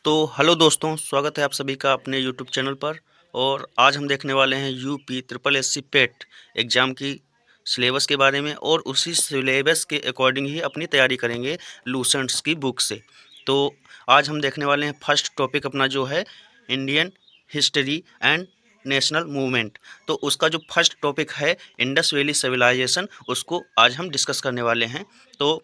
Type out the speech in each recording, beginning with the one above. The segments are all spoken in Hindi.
तो हेलो दोस्तों, स्वागत है आप सभी का अपने यूट्यूब चैनल पर। और आज हम देखने वाले हैं यूपी ट्रिपल एससी पेट एग्ज़ाम की सिलेबस के बारे में, और उसी सिलेबस के अकॉर्डिंग ही अपनी तैयारी करेंगे लूसेंट्स की बुक से। तो आज हम देखने वाले हैं फर्स्ट टॉपिक अपना जो है Indian history and national movement. तो उसका जो फर्स्ट टॉपिक है इंडस वैली सिविलाइजेशन, उसको आज हम डिस्कस करने वाले हैं। तो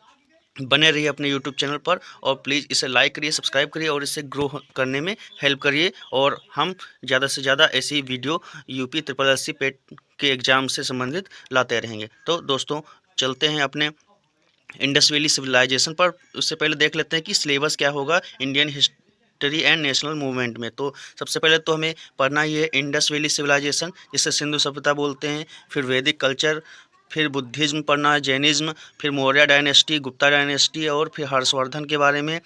बने रहिए अपने यूट्यूब चैनल पर, और प्लीज़ इसे लाइक करिए, सब्सक्राइब करिए और इसे ग्रो करने में हेल्प करिए। और हम ज़्यादा से ज़्यादा ऐसी video UP triple S C PET के एग्ज़ाम से संबंधित लाते रहेंगे। तो दोस्तों, चलते हैं अपने इंडस वैली सिविलाइजेशन पर। उससे पहले देख लेते हैं कि सिलेबस क्या होगा Indian history and national movement में। तो सबसे पहले तो हमें पढ़ना ही है इंडस वैली सिविलाइजेशन, जिसे सिंधु सभ्यता बोलते हैं। फिर वैदिक कल्चर, फिर बुद्धिज़्म पढ़ना है, जैनिज़्म, फिर मौर्य डायनेस्टी, गुप्ता डायनेस्टी, और फिर हर्षवर्धन के बारे में,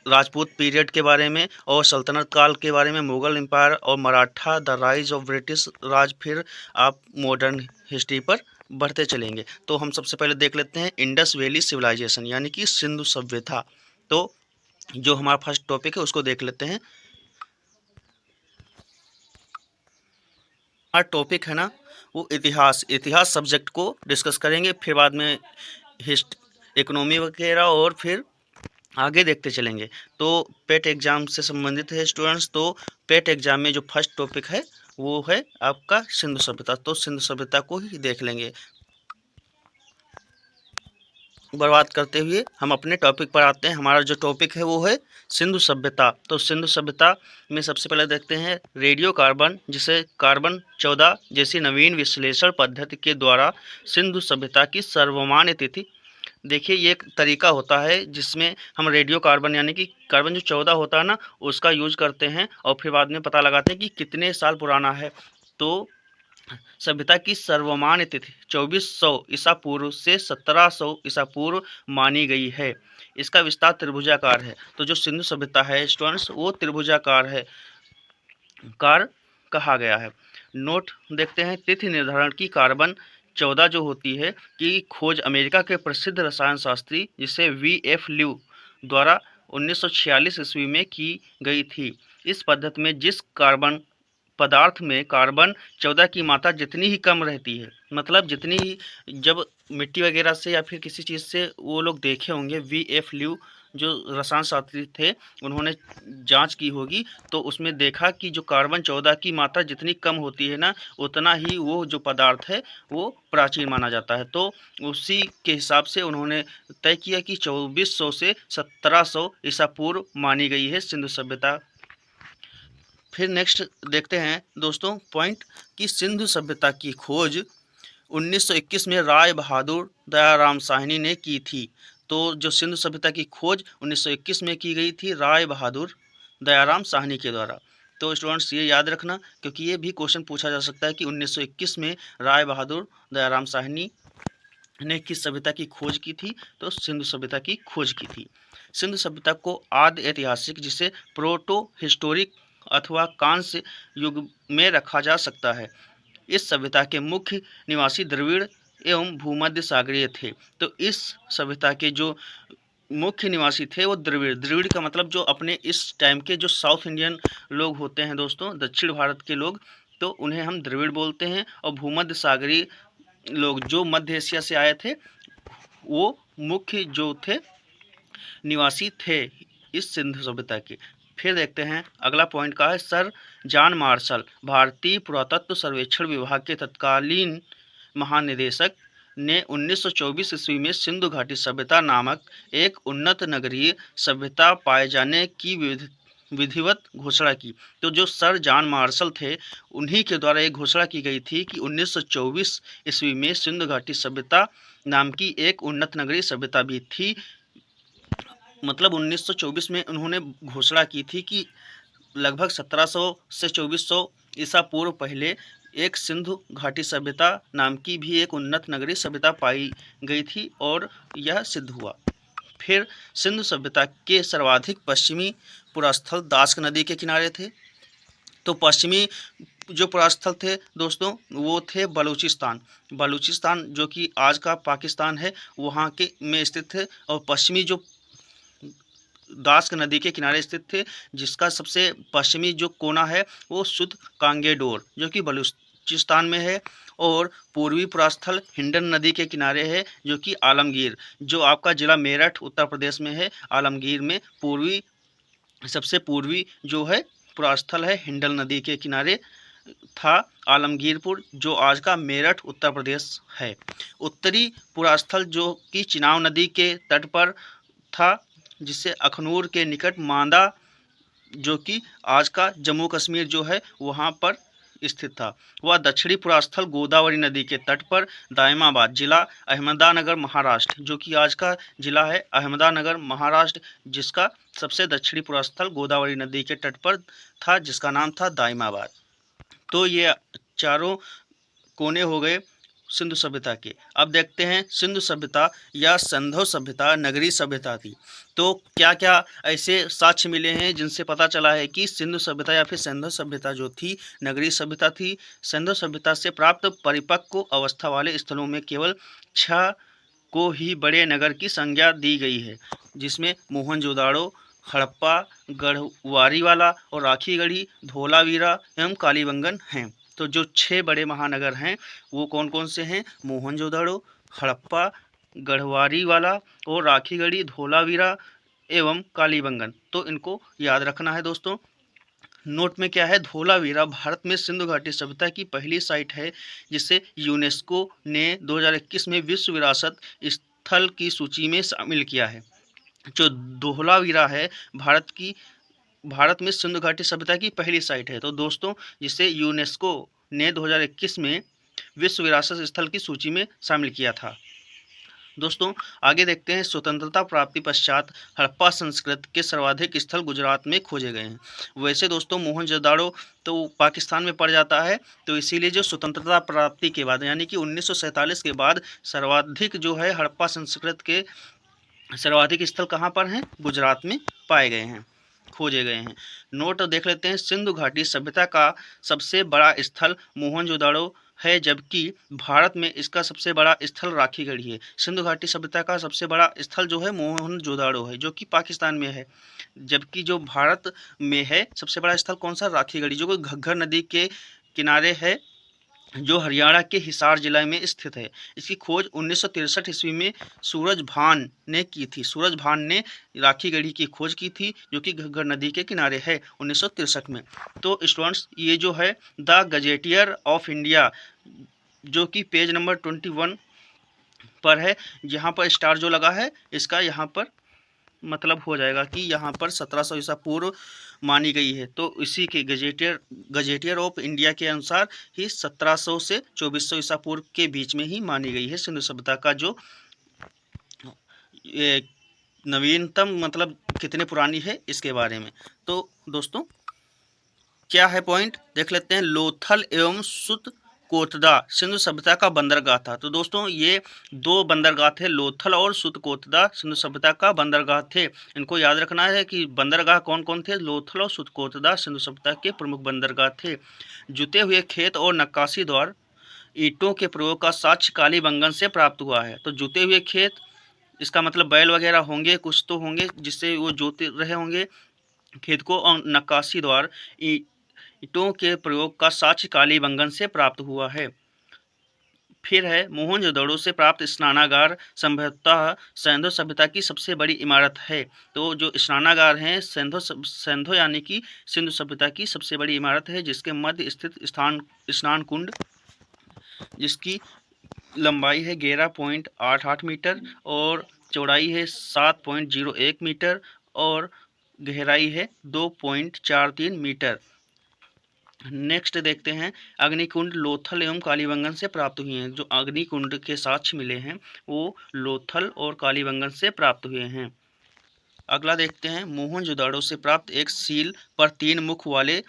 राजपूत पीरियड के बारे में, और सल्तनत काल के बारे में, मुगल एम्पायर और Maratha, the rise of British Raj. फिर आप मॉडर्न हिस्ट्री पर बढ़ते चलेंगे। तो हम सबसे पहले देख लेते हैं इंडस वैली सिविलाइजेशन, यानी कि सिंधु सभ्यता। तो जो हमारा फर्स्ट टॉपिक है उसको देख लेते हैं। हमारा टॉपिक है ना, वो इतिहास सब्जेक्ट को डिस्कस करेंगे, फिर बाद में इकोनॉमी वगैरह, और फिर आगे देखते चलेंगे। तो पेट एग्ज़ाम से संबंधित है स्टूडेंट्स। तो पेट एग्ज़ाम में जो फर्स्ट टॉपिक है वो है आपका सिंधु सभ्यता। तो सिंधु सभ्यता को ही देख लेंगे। बर्बाद करते हुए हम अपने टॉपिक पर आते हैं। हमारा जो टॉपिक है वो है सिंधु सभ्यता। तो सिंधु सभ्यता में सबसे पहले देखते हैं रेडियो कार्बन, जिसे कार्बन 14 जैसी नवीन विश्लेषण पद्धति के द्वारा सिंधु सभ्यता की सर्वमान्य तिथि। देखिए, ये एक तरीका होता है जिसमें हम रेडियो कार्बन, यानी कि कार्बन जो 14 होता है ना, उसका यूज करते हैं और फिर बाद में पता लगाते हैं कि कितने साल पुराना है। तो सभ्यता की सर्वमान्य तिथि 2400 ईसा पूर्व से 1700 ईसा पूर्व मानी गई है। इसका विस्तार त्रिभुजाकार है। तो जो सिंधु सभ्यता है स्टूडेंट्स, वो त्रिभुजाकार है, कार कहा गया है। नोट देखते हैं तिथि निर्धारण की। कार्बन 14 जो होती है कि खोज अमेरिका के प्रसिद्ध रसायन शास्त्री जिसे V.F. ल्यू द्वारा 1946 ईस्वी में की गई थी। इस पद्धति में जिस कार्बन पदार्थ में कार्बन 14 की मात्रा जितनी ही कम रहती है, मतलब जितनी ही, जब मिट्टी वगैरह से या फिर किसी चीज़ से वो लोग देखे होंगे, V.F. ल्यू जो रसायन शास्त्री थे, उन्होंने जांच की होगी, तो उसमें देखा कि जो कार्बन 14 की मात्रा जितनी कम होती है ना, उतना ही वो जो पदार्थ है वो प्राचीन माना जाता है। तो उसी के हिसाब से उन्होंने तय किया कि 2400 से 1700 ईसा पूर्व मानी गई है सिंधु सभ्यता। फिर नेक्स्ट देखते हैं दोस्तों पॉइंट कि सिंधु सभ्यता की खोज 1921 में राय बहादुर दयाराम साहनी ने की थी। तो जो सिंधु सभ्यता की खोज 1921 में की गई थी राय बहादुर दयाराम साहनी के द्वारा। तो स्टूडेंट्स ये याद रखना, क्योंकि ये भी क्वेश्चन पूछा जा सकता है कि 1921 में राय बहादुर दयाराम साहनी ने किस सभ्यता की खोज की थी। तो सिंधु सभ्यता की खोज की थी। सिंधु सभ्यता को आदि ऐतिहासिक, जिसे प्रोटो हिस्टोरिक अथवा कांस्य युग में रखा जा सकता है। इस सभ्यता के मुख्य निवासी द्रविड़ एवं भूमध्य सागरीय थे। तो इस सभ्यता के जो मुख्य निवासी थे वो द्रविड़ का मतलब जो अपने इस टाइम के जो साउथ इंडियन लोग होते हैं दोस्तों, दक्षिण भारत के लोग, तो उन्हें हम द्रविड़ बोलते हैं। और भूमध्य सागरीय लोग जो मध्य एशिया से आए थे, वो मुख्य जो थे निवासी थे इस सिंधु सभ्यता के। फिर देखते हैं अगला पॉइंट का है सर जॉन मार्शल, भारतीय पुरातत्व सर्वेक्षण विभाग के तत्कालीन महानिदेशक, ने 1924 ईस्वी में सिंधु घाटी सभ्यता नामक एक उन्नत नगरीय सभ्यता पाए जाने की विधिवत घोषणा की। तो जो सर जॉन मार्शल थे, उन्हीं के द्वारा एक घोषणा की गई थी कि 1924 ईस्वी में सिंधु घाटी सभ्यता नाम की एक उन्नत नगरीय सभ्यता भी थी। मतलब 1924 में उन्होंने घोषणा की थी कि लगभग 1700 से 2400 ईसा पूर्व पहले एक सिंधु घाटी सभ्यता नाम की भी एक उन्नत नगरीय सभ्यता पाई गई थी, और यह सिद्ध हुआ। फिर सिंधु सभ्यता के सर्वाधिक पश्चिमी पुरास्थल दास्क नदी के किनारे थे। तो पश्चिमी जो पुरास्थल थे दोस्तों, वो थे बलूचिस्तान जो कि आज का पाकिस्तान है, वहाँ के में स्थित थे। और पश्चिमी जो दास्क नदी के किनारे स्थित थे, जिसका सबसे पश्चिमी जो कोना है वो शुद्ध कांगेडोर जो कि बलूचिस्तान में है, और पूर्वी पुरास्थल हिंडन नदी के किनारे है जो कि आलमगीर, जो आपका ज़िला मेरठ उत्तर प्रदेश में है। आलमगीर में सबसे पूर्वी जो है पुरास्थल है हिंडल नदी के किनारे था आलमगीरपुर, जो आज का मेरठ उत्तर प्रदेश है। उत्तरी पुरास्थल जो कि चिनाब नदी के तट पर था, जिससे अखनूर के निकट मांदा जो कि आज का जम्मू कश्मीर जो है वहाँ पर स्थित था। वह दक्षिणी पुरास्थल गोदावरी नदी के तट पर दायमाबाद जिला अहमदानगर महाराष्ट्र, जो कि आज का जिला है अहमदानगर महाराष्ट्र, जिसका सबसे दक्षिणी पुरास्थल गोदावरी नदी के तट पर था, जिसका नाम था दायमाबाद। तो ये चारों कोने हो गए सिंधु सभ्यता के। अब देखते हैं सिंधु सभ्यता या सिंधु सभ्यता नगरीय सभ्यता थी। तो क्या क्या ऐसे साक्ष्य मिले हैं जिनसे पता चला है कि सिंधु सभ्यता या फिर सिंधु सभ्यता जो थी नगरीय सभ्यता थी। सिंधु सभ्यता से प्राप्त परिपक्व अवस्था वाले स्थलों में केवल 6 को ही बड़े नगर की संज्ञा दी गई है, जिसमें मोहनजोदाड़ो, हड़प्पा, गढ़वारीवाला और राखीगढ़ी, धोलावीरा एवं कालीबंगन हैं। तो जो 6 बड़े महानगर हैं वो कौन कौन से हैं? मोहनजोदड़ो, हड़प्पा, गढ़वारीवाला और राखीगढ़ी, धोलावीरा एवं कालीबंगन। तो इनको याद रखना है दोस्तों। नोट में क्या है? धोलावीरा भारत में सिंधु घाटी सभ्यता की पहली साइट है, जिसे यूनेस्को ने 2021 में विश्व विरासत स्थल की सूची में शामिल किया है। जो धोलावीरा है भारत में सिंधु घाटी सभ्यता की पहली साइट है। तो दोस्तों जिसे यूनेस्को ने 2021 में विश्व विरासत स्थल की सूची में शामिल किया था। दोस्तों आगे देखते हैं स्वतंत्रता प्राप्ति पश्चात हड़प्पा संस्कृति के सर्वाधिक स्थल गुजरात में खोजे गए हैं। वैसे दोस्तों मोहनजोदाड़ो तो पाकिस्तान में पड़ जाता है, तो इसीलिए जो स्वतंत्रता प्राप्ति के बाद यानी कि 1947 के बाद सर्वाधिक जो है हड़प्पा संस्कृति के सर्वाधिक स्थल कहाँ पर हैं? गुजरात में पाए गए हैं, खोजे गए हैं। नोट देख लेते हैं। सिंधु घाटी सभ्यता का सबसे बड़ा स्थल मोहनजोदाड़ो है, जबकि भारत में इसका सबसे बड़ा स्थल राखीगढ़ी है। सिंधु घाटी सभ्यता का सबसे बड़ा स्थल जो है मोहनजोदाड़ो है, जो कि पाकिस्तान में है, जबकि जो भारत में है सबसे बड़ा स्थल कौन सा? राखीगढ़ी, जो कि घग्गर नदी के किनारे है, जो हरियाणा के हिसार जिला में स्थित है। इसकी खोज 1963 ईस्वी में सूरज भान ने की थी। सूरज भान ने राखीगढ़ी की खोज की थी, जो कि घग्गर नदी के किनारे है 1963 में। तो स्टूडेंट्स ये जो है द गजेटियर ऑफ इंडिया, जो कि पेज नंबर 21 पर है, जहाँ पर स्टार जो लगा है इसका यहाँ पर मतलब हो जाएगा कि यहाँ पर 1700 ईसा पूर्व मानी गई है। तो इसी के गजेटियर ऑफ इंडिया के अनुसार ही 1700 से 2400 ईसा पूर्व के बीच में ही मानी गई है सिंधु सभ्यता का जो नवीनतम मतलब कितने पुरानी है इसके बारे में। तो दोस्तों क्या है पॉइंट देख लेते हैं। लोथल एवं सुतकोतदा सिंधु सभ्यता का बंदरगाह था। तो दोस्तों ये 2 बंदरगाह थे, लोथल और सुतकोतदा सिंधु सभ्यता का बंदरगाह थे। इनको याद रखना है कि बंदरगाह कौन कौन थे? लोथल और सुतकोतदा सिंधु सभ्यता के प्रमुख बंदरगाह थे। जुते हुए खेत और नक्काशी द्वारा ईंटों के प्रयोग का साक्ष्य कालीबंगन से प्राप्त हुआ है। तो जुते हुए खेत, इसका मतलब बैल वगैरह होंगे, कुछ तो होंगे जिससे वो जोते रहे होंगे खेत को, और नक्काशी द्वारा ईंटों के प्रयोग का साक्ष्य कालीबंगन से प्राप्त हुआ है। फिर है मोहनजोदड़ो से प्राप्त स्नानागार संभवतः सिंधु सभ्यता की सबसे बड़ी इमारत है। तो जो स्नानागार हैं सिंधु यानी कि सिंधु सभ्यता की सबसे बड़ी इमारत है, जिसके मध्य स्थित स्नान कुंड, जिसकी लंबाई है 11.88 मीटर और चौड़ाई है 7.01 मीटर और गहराई है 2.43 मीटर। नेक्स्ट देखते हैं अग्निकुंड लोथल एवं कालीबंगन से प्राप्त हुए हैं। जो अग्निकुंड के साक्ष्य मिले हैं वो लोथल और कालीबंगन से प्राप्त हुए हैं। अगला देखते हैं मोहनजोदाड़ो से प्राप्त एक सील पर 3 मुख वाले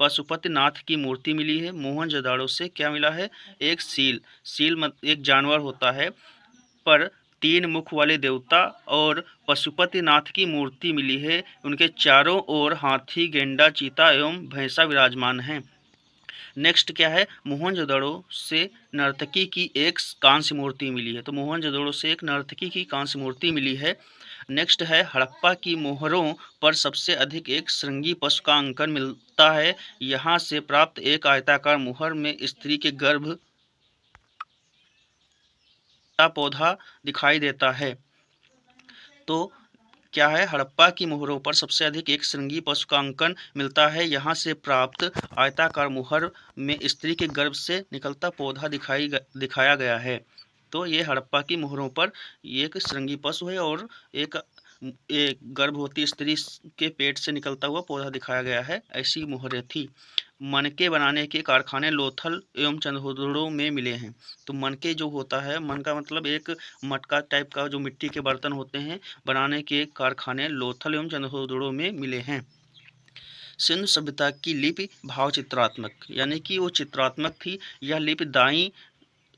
पशुपतिनाथ की मूर्ति मिली है। मोहनजोदाड़ो से क्या मिला है? एक सील एक जानवर होता है, पर 3 मुख वाले देवता और पशुपतिनाथ की मूर्ति मिली है। उनके चारों ओर हाथी, गेंडा, चीता एवं भैंसा विराजमान हैं। नेक्स्ट क्या है? मोहनजोदड़ो से नर्तकी की एक कांस्य मूर्ति मिली है। तो मोहनजोदड़ो से एक नर्तकी की कांस्य मूर्ति मिली है। नेक्स्ट है हड़प्पा की मोहरों पर सबसे अधिक एक श्रृंगी पशु का अंकन मिलता है। यहाँ से प्राप्त एक आयताकार मोहर में स्त्री के गर्भ का पौधा दिखाई देता है। तो क्या है, हड़प्पा की मोहरों पर सबसे अधिक एक श्रृंगी पशु का अंकन मिलता है। यहाँ से प्राप्त आयताकार मोहर में स्त्री के गर्भ से निकलता पौधा दिखाया गया है। तो ये हड़प्पा की मोहरों पर एक श्रृंगी पशु है और एक गर्भवती स्त्री के पेट से निकलता हुआ पौधा दिखाया गया है, ऐसी मोहरें थी। मनके बनाने के कारखाने लोथल एवं चंदोदड़ों में मिले हैं। तो मनके जो होता है, मन का मतलब एक मटका टाइप का जो मिट्टी के बर्तन होते हैं, बनाने के कारखाने लोथल एवं चंदोदड़ों में मिले हैं। सिंधु सभ्यता की लिपि भाव चित्रात्मक, यानी कि वो चित्रात्मक थी। यह लिपि दाईं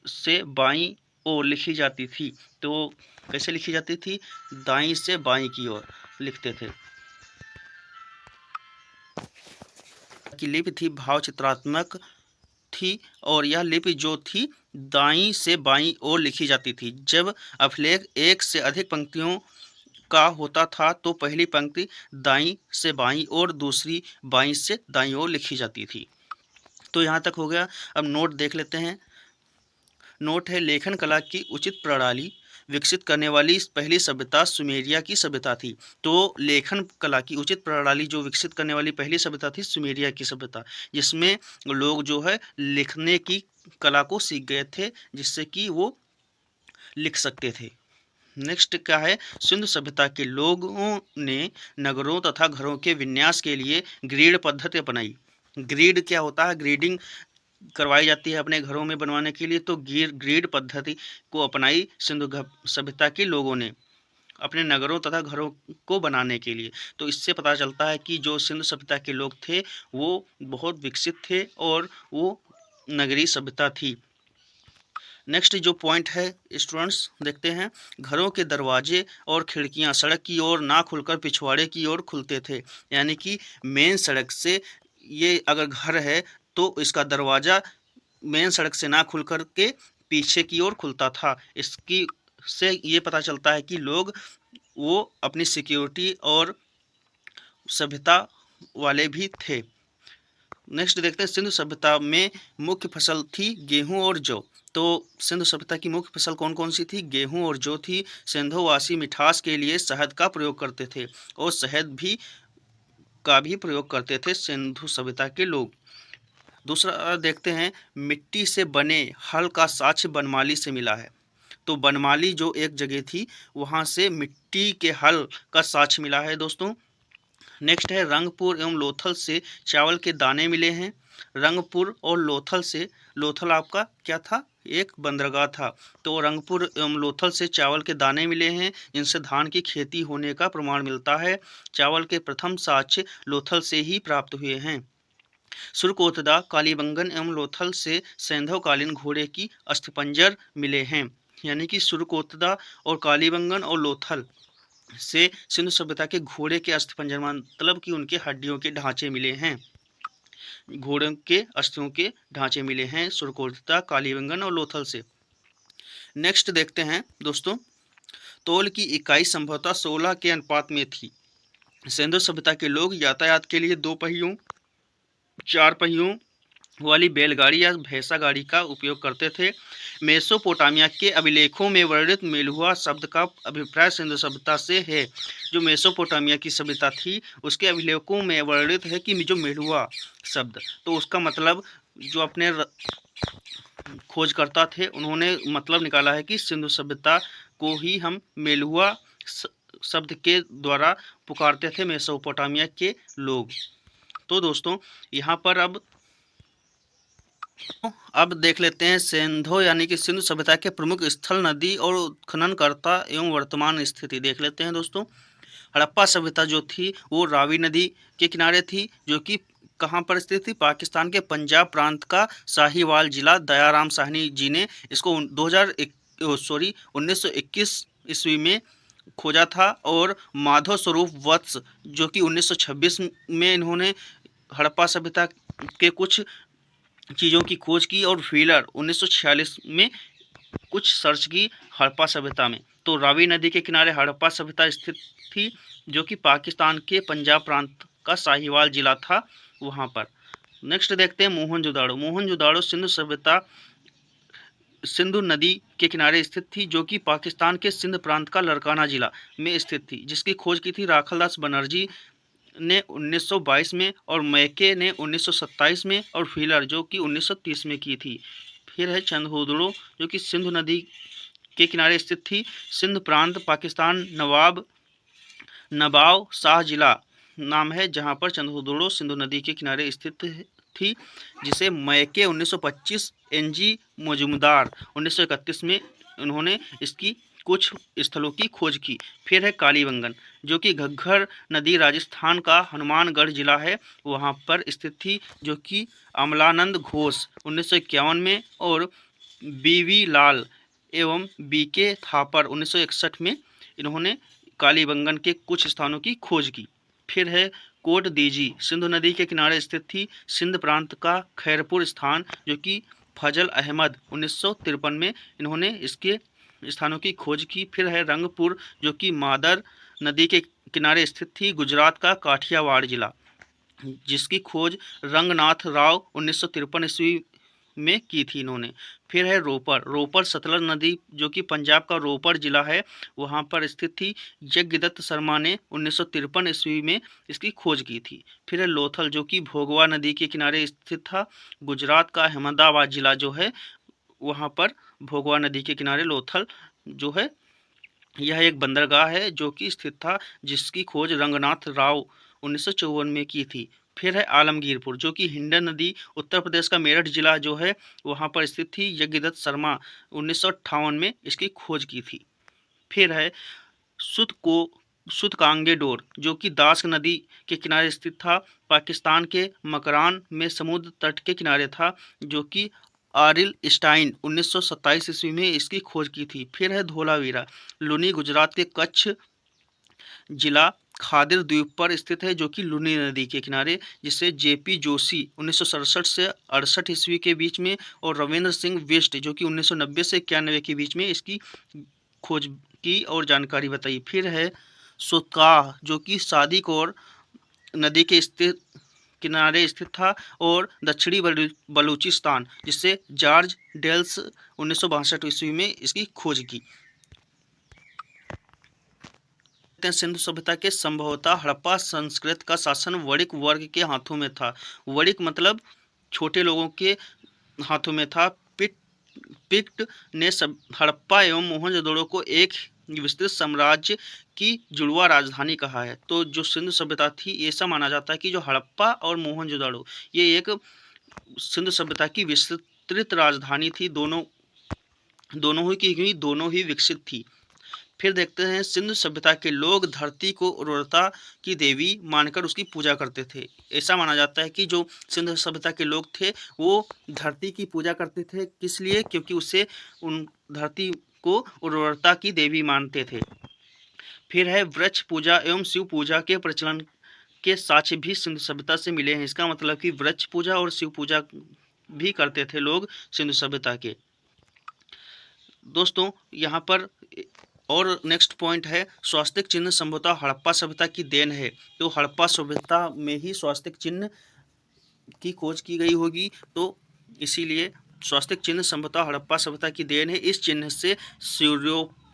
से बाईं ओर लिखी जाती थी। तो कैसे लिखी जाती थी? दाईं से बाईं की ओर लिखते थे। की लिपि थी भाव चित्रात्मक थी और यह लिपि जो थी दाईं से बाईं ओर लिखी जाती थी। जब अभिलेख एक से अधिक पंक्तियों का होता था तो पहली पंक्ति दाईं से बाईं और दूसरी बाईं से दाईं ओर लिखी जाती थी। तो यहाँ तक हो गया। अब नोट देख लेते हैं। नोट है, लेखन कला की उचित प्रणाली विकसित करने वाली पहली सभ्यता सुमेरिया की सभ्यता थी। तो लेखन कला की उचित प्रणाली जो विकसित करने वाली पहली सभ्यता थी सुमेरिया की सभ्यता, जिसमें लोग जो है लिखने की कला को सीख गए थे, जिससे कि वो लिख सकते थे। नेक्स्ट क्या है, सिंधु सभ्यता के लोगों ने नगरों तथा घरों के विन्यास के लिए ग्रिड पद्धति अपनाई। ग्रिड क्या होता है? ग्रिडिंग करवाई जाती है अपने घरों में बनवाने के लिए। तो ग्रिड पद्धति को अपनाई सिंधु सभ्यता के लोगों ने अपने नगरों तथा घरों को बनाने के लिए। तो इससे पता चलता है कि जो सिंधु सभ्यता के लोग थे वो बहुत विकसित थे और वो नगरीय सभ्यता थी। नेक्स्ट जो पॉइंट है स्टूडेंट्स देखते हैं, घरों के दरवाजे और खिड़कियां सड़क की ओर ना खुलकर पिछवाड़े की ओर खुलते थे। यानी कि मेन सड़क से ये अगर घर है तो इसका दरवाज़ा मेन सड़क से ना खुल कर के पीछे की ओर खुलता था। इसकी से ये पता चलता है कि लोग वो अपनी सिक्योरिटी और सभ्यता वाले भी थे। नेक्स्ट देखते हैं, सिंधु सभ्यता में मुख्य फसल थी गेहूं और जौ। तो सिंधु सभ्यता की मुख्य फसल कौन कौन सी थी? गेहूं और जौ थी। सिंधुवासी मिठास के लिए शहद का प्रयोग करते थे और शहद का भी प्रयोग करते थे सिंधु सभ्यता के लोग। दूसरा देखते हैं, मिट्टी से बने हल का साक्ष्य बनमाली से मिला है। तो बनमाली जो एक जगह थी वहाँ से मिट्टी के हल का साक्ष्य मिला है दोस्तों। नेक्स्ट है, रंगपुर एवं लोथल से चावल के दाने मिले हैं। रंगपुर और लोथल से, लोथल आपका क्या था? एक बंदरगाह था। तो रंगपुर एवं लोथल से चावल के दाने मिले हैं, जिनसे धान की खेती होने का प्रमाण मिलता है। चावल के प्रथम साक्ष्य लोथल से ही प्राप्त हुए हैं। सुरकोतदा, कालीबंगन एवं लोथल से सैंधवकालीन घोड़े की अस्थिपंजर मिले हैं। यानी कि सुरकोतदा और कालीबंगन और लोथल से सिंधु सभ्यता के घोड़े के अस्थिपंजर, मतलब कि उनके हड्डियों के ढांचे मिले हैं। घोड़ों के अस्थियों के ढांचे मिले हैं सुरकोतदा, कालीबंगन और लोथल से। नेक्स्ट देखते हैं दोस्तों, तौल की इकाई संभवतः 16 के अनुपात में थी। सिंधु सभ्यता के लोग यातायात के लिए 2 पहियों 4 पहियों वाली बैलगाड़ी या भैंसा गाड़ी का उपयोग करते थे। मेसोपोटामिया के अभिलेखों में वर्णित मेलुहा शब्द का अभिप्राय सिंधु सभ्यता से है। जो मेसोपोटामिया की सभ्यता थी उसके अभिलेखों में वर्णित है कि जो मेलुहा शब्द, तो उसका मतलब जो अपने खोजकर्ता थे उन्होंने मतलब निकाला है कि सिंधु सभ्यता को ही हम मेलुहा शब्द के द्वारा पुकारते थे मेसोपोटामिया के लोग। तो दोस्तों यहाँ पर अब देख लेते हैं सिंधु यानी कि सिंधु सभ्यता के प्रमुख स्थल, नदी और उत्खननकर्ता एवं वर्तमान स्थिति देख लेते हैं दोस्तों। हड़प्पा सभ्यता जो थी वो रावी नदी के किनारे थी, जो कि कहाँ पर स्थित थी? पाकिस्तान के पंजाब प्रांत का साहिवाल जिला। दयाराम साहनी जी ने इसको 1921 ईस्वी में खोजा था और माधव स्वरूप वत्स जो कि 1926 में इन्होंने हड़प्पा सभ्यता के कुछ चीज़ों की खोज की और व्हीलर 1946 में कुछ सर्च की हड़प्पा सभ्यता में। तो रावी नदी के किनारे हड़प्पा सभ्यता स्थित थी, जो कि पाकिस्तान के पंजाब प्रांत का साहिवाल जिला था वहाँ पर। नेक्स्ट देखते हैं मोहनजोदाड़ो। मोहनजोदाड़ो सिंधु नदी के किनारे स्थित थी, जो कि पाकिस्तान के सिंध प्रांत का लड़काना जिला में स्थित थी, जिसकी खोज की थी राखलदास बनर्जी ने 1922 में और मैके ने 1927 में और व्हीलर जो कि 1930 में की थी। फिर है चंदहोदड़ो, जो कि सिंधु नदी के किनारे स्थित थी, सिंध प्रांत पाकिस्तान, नवाब शाह जिला नाम है जहां पर चंदहोदड़ो सिंधु नदी के किनारे स्थित थी, जिसे मैके 1925, एनजी मजूमदार 1931 में उन्होंने इसकी कुछ स्थलों की खोज की। फिर है कालीबंगन, जो कि घग्गर नदी राजस्थान का हनुमानगढ़ जिला है वहां पर स्थित थी, जो कि अमलानंद घोष 1951 में और बीवी लाल एवं बीके थापर 1961 में इन्होंने कालीबंगन के कुछ स्थानों की खोज की। फिर है कोट दीजी, सिंधु नदी के किनारे स्थित थी, सिंध प्रांत का खैरपुर स्थान, जो कि फजल अहमद 1953 में इन्होंने इसके स्थानों की खोज की। फिर है रंगपुर, जो कि मादर नदी के किनारे स्थित थी, गुजरात का काठियावाड़ जिला, जिसकी खोज रंगनाथ राव 1953 ईस्वी में की थी इन्होंने। फिर है रोपर सतलज नदी, जो कि पंजाब का रोपर जिला है वहाँ पर स्थित थी, यज्ञदत्त शर्मा ने 1953 ईस्वी में इसकी खोज की थी। फिर है लोथल, जो कि भोगवा नदी के किनारे स्थित था, गुजरात का अहमदाबाद जिला जो है वहाँ पर भोगवा नदी के किनारे लोथल जो है यह एक बंदरगाह है जो कि स्थित था, जिसकी खोज रंगनाथ राव 1954 में की थी। फिर है आलमगीरपुर, जो कि हिंडन नदी उत्तर प्रदेश का मेरठ जिला जो है वहाँ पर स्थित थी, यज्ञदत्त शर्मा 1958 में इसकी खोज की थी। फिर है सुतकांगेडोर, जो कि दास्क नदी के किनारे स्थित था, पाकिस्तान के मकरान में समुद्र तट के किनारे था, जो कि आरिल स्टाइन 1927 ईस्वी में इसकी खोज की थी। फिर है धोलावीरा, लुनी गुजरात के कच्छ जिला खादिर द्वीप पर स्थित है, जो कि लुनी नदी के किनारे, जिसे जेपी जोशी 1967 से 68 ईस्वी के बीच में और रविंद्र सिंह बिष्ट जो कि 1990 से 91 के बीच में इसकी खोज की और जानकारी बताई। फिर है सुतकाह, जो कि सादिकोर नदी के किनारे स्थित था और दक्षिणी बलूचिस्तान, जिसे जॉर्ज डेल्स 1962 ईस्वी में इसकी खोज की। सिंधु सभ्यता के संभवतः हड़प्पा संस्कृत का शासन वणिक वर्ग के हाथों में था। वणिक मतलब छोटे लोगों के हाथों में था। पिक्ट ने हड़प्पा एवं मोहनजोदड़ो को एक विस्तृत साम्राज्य की जुड़वा राजधानी कहा है। तो जो सिंधु सभ्यता थी, ऐसा माना जाता है कि जो हड़प्पा और मोहनजोदड़ो ये एक सिंधु सभ्यता की विस्तृत राजधानी थी, दोनों ही विकसित थी। फिर देखते हैं सिंधु सभ्यता के लोग धरती को उर्वरता की देवी मानकर उसकी पूजा करते थे। ऐसा माना जाता है कि जो सिंधु सभ्यता के लोग थे वो धरती की पूजा करते थे, किस लिए? क्योंकि उससे उन धरती को उर्वरता की देवी मानते थे। फिर है वृक्ष पूजा एवं शिव पूजा के प्रचलन के साक्ष्य भी सिंधु सभ्यता से मिले हैं। इसका मतलब कि वृक्ष पूजा और शिव पूजा भी करते थे लोग सिंधु सभ्यता के। दोस्तों यहाँ पर और नेक्स्ट पॉइंट है स्वास्तिक चिन्ह संभवतः हड़प्पा सभ्यता की देन है। तो हड़प्पा सभ्यता में ही स्वास्तिक चिन्ह की खोज की गई होगी, तो इसीलिए स्वास्तिक चिन्ह संभवतः हड़प्पा सभ्यता की देन है। इस चिन्ह से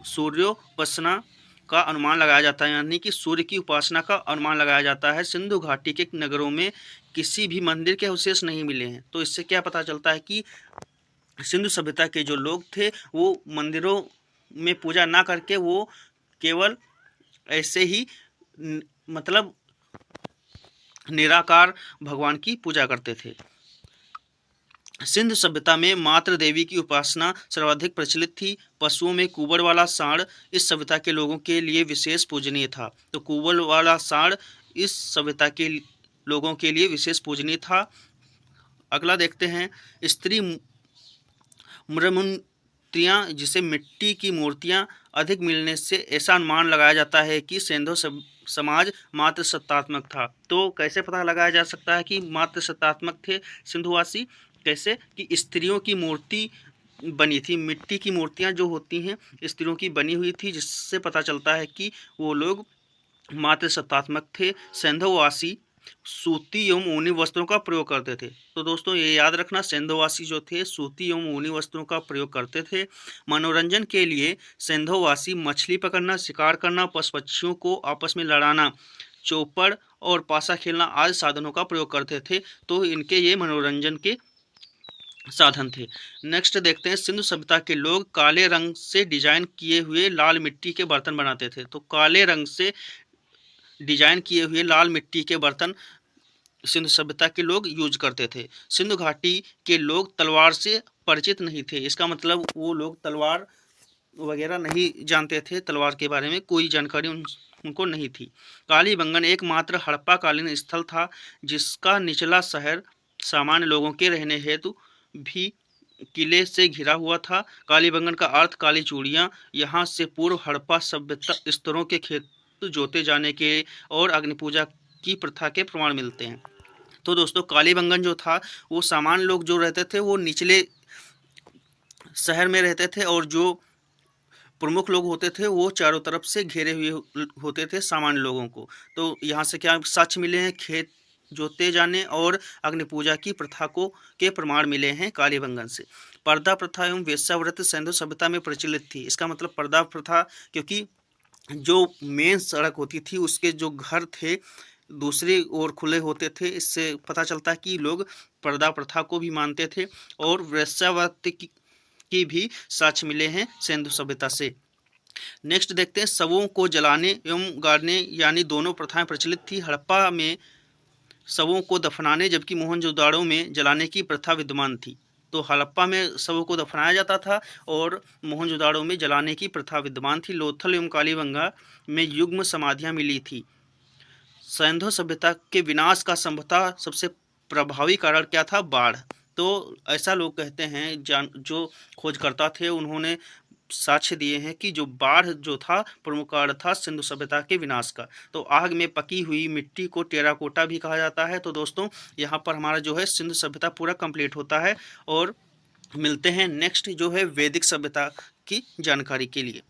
सूर्योपासना का अनुमान लगाया जाता है, यानी कि सूर्य की उपासना का अनुमान लगाया जाता है। सिंधु घाटी के नगरों में किसी भी मंदिर के अवशेष नहीं मिले हैं। तो इससे क्या पता चलता है कि सिंधु सभ्यता के जो लोग थे वो मंदिरों में पूजा ना करके वो केवल ऐसे ही मतलब निराकार भगवान की पूजा करते थे। सिंधु सभ्यता में मातृ देवी की उपासना सर्वाधिक प्रचलित थी। पशुओं में कुबड़ वाला सांड इस सभ्यता के लोगों के लिए विशेष पूजनीय था। तो कुबड़ वाला सांड इस सभ्यता के लोगों के लिए विशेष पूजनीय था। अगला देखते हैं स्त्री मूर्तियाँ, जिसे मिट्टी की मूर्तियाँ अधिक मिलने से ऐसा अनुमान लगाया जाता है कि सिंधु समाज मात्र सत्तात्मक था। तो कैसे पता लगाया जा सकता है कि मात्र सत्तात्मक थे सिंधुवासी? कैसे कि स्त्रियों की मूर्ति बनी थी। मिट्टी की मूर्तियाँ जो होती हैं स्त्रियों की बनी हुई थी, जिससे पता चलता है कि वो लोग मातृसत्तात्मक थे। सिंधुवासी सूती एवं ऊनी वस्त्रों का प्रयोग करते थे। तो दोस्तों ये याद रखना, सिंधुवासी जो थे सूती एवं ऊनी वस्त्रों का प्रयोग करते थे। मनोरंजन के लिए सिंधुवासी मछली पकड़ना, शिकार करना, पशु पक्षियों को आपस में लड़ाना, चौपड़ और पासा खेलना आदि साधनों का प्रयोग करते थे। तो इनके ये मनोरंजन के साधन थे। नेक्स्ट देखते हैं, सिंधु सभ्यता के लोग काले रंग से डिजाइन किए हुए लाल मिट्टी के बर्तन बनाते थे। तो काले रंग से डिजाइन किए हुए लाल मिट्टी के बर्तन सिंधु सभ्यता के लोग यूज करते थे। सिंधु घाटी के लोग तलवार से परिचित नहीं थे। इसका मतलब वो लोग तलवार वगैरह नहीं जानते थे, तलवार के बारे में कोई जानकारी उनको नहीं थी। कालीबंगन एकमात्र हड़प्पाकालीन स्थल था जिसका निचला शहर सामान्य लोगों के रहने हेतु भी किले से घिरा हुआ था। कालीबंगन का अर्थ काली चूड़ियाँ। यहाँ से पूर्व हड़प्पा सभ्यता स्तरों के खेत जोते जाने के और अग्नि पूजा की प्रथा के प्रमाण मिलते हैं। तो दोस्तों कालीबंगन जो था वो सामान्य लोग जो रहते थे वो निचले शहर में रहते थे, और जो प्रमुख लोग होते थे वो चारों तरफ से घेरे हुए होते थे सामान्य लोगों को। तो यहाँ से क्या साक्ष्य मिले हैं, खेत जोते जाने और अग्नि पूजा की प्रथा को के प्रमाण मिले हैं कालीबंगन से। पर्दा प्रथा एवं वेश्यावृत्ति सिंधु सभ्यता में प्रचलित थी। इसका मतलब पर्दा प्रथा, क्योंकि जो मेन सड़क होती थी उसके जो घर थे दूसरी ओर खुले होते थे। इससे पता चलता है कि लोग पर्दा प्रथा को भी मानते थे। और वेश्यावृत्ति की भी साक्ष्य मिले हैं सिंधु सभ्यता से। नेक्स्ट देखते हैं, शवों को जलाने एवं गाड़ने यानी दोनों प्रथाएं प्रचलित थी। हड़प्पा में शवों को दफनाने जबकि मोहनजोदाड़ो में जलाने की प्रथा विद्यमान थी। तो हड़प्पा में शवों को दफनाया जाता था और मोहनजोदाड़ो में जलाने की प्रथा विद्यमान थी। लोथल एवं कालीबंगा में युग्म समाधियां मिली थी। सिंधु सभ्यता के विनाश का संभवतः सबसे प्रभावी कारण क्या था? बाढ़। तो ऐसा लोग कहते हैं, जो खोजकर्ता थे उन्होंने साक्ष्य दिए हैं कि जो बाढ़ जो था प्रमुख कारण था सिंधु सभ्यता के विनाश का। तो आग में पकी हुई मिट्टी को टेराकोटा भी कहा जाता है। तो दोस्तों यहाँ पर हमारा जो है सिंधु सभ्यता पूरा कंप्लीट होता है। और मिलते हैं नेक्स्ट जो है वैदिक सभ्यता की जानकारी के लिए।